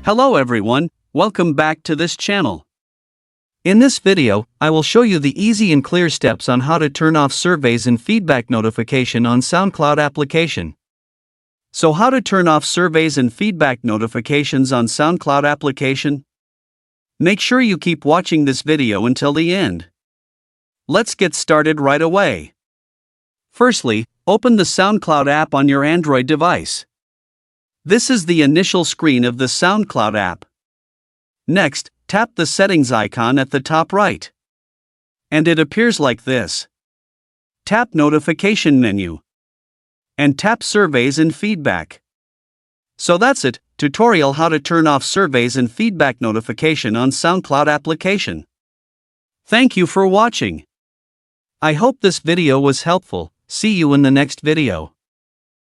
Hello everyone, welcome back to this channel. In this video, I will show you the easy and clear steps on how to turn off surveys and feedback notification on SoundCloud application. So how to turn off surveys and feedback notifications on SoundCloud application? Make sure you keep watching this video until the end. Let's get started right away. Firstly, open the SoundCloud app on your Android device. This is the initial screen of the SoundCloud app. Next, tap the settings icon at the top right. And it appears like this. Tap Notification menu. And tap Surveys and Feedback. So that's it, tutorial how to turn off surveys and feedback notification on SoundCloud application. Thank you for watching. I hope this video was helpful. See you in the next video.